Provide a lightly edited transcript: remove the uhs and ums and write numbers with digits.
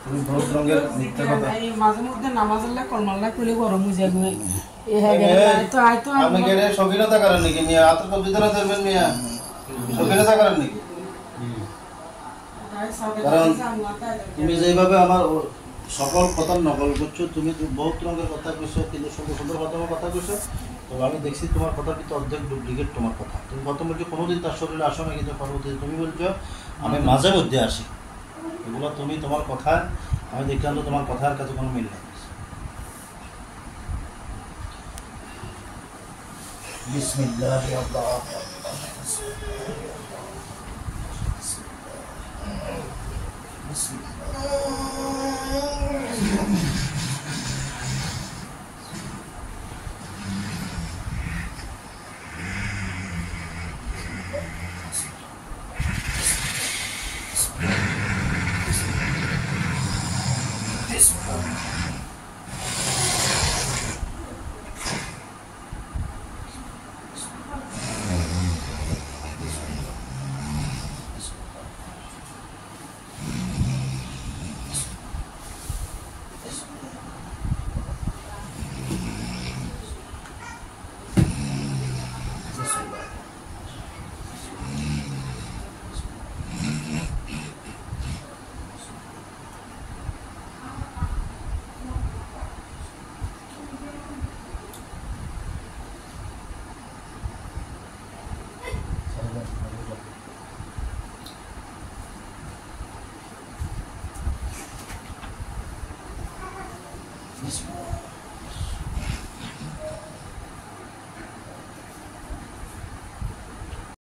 তুমি বহুত রঙের মিথ্যা কথা এই মাঝে মধ্যে নামাজ আল্লাহ কলমাল্লাহ কইলে গরম হয়ে যায় গুই এ হ্যাঁ তো আপনি কেন স্বাধীনতা করেন নাকি মিয়া আত তো বিধানা ধরবেন মিয়া স্বাধীনতা করেন নাকি কারণ তুমি যেভাবে আমার সকল কথা নকল করছো তুমি বহুত রঙের কথা কইছো কিন্তু সুন্দর সুন্দর কথা কইছো তো আমি দেখছি তোমার কথা কিন্তু অর্ধেক ডুপ্লিকেট তোমার কথা তুমি প্রথম বলছো কোনোদিন তার শরীরে আসো না কিন্তু পরবর্তীতে তুমি বলছো আমি মাঝে মধ্যে আসি এগুলো তুমি তোমার কথা আমি দেখলাম তো তোমার কথার কাছে কোনো মিল নেই বিসমিল্লাহ This one.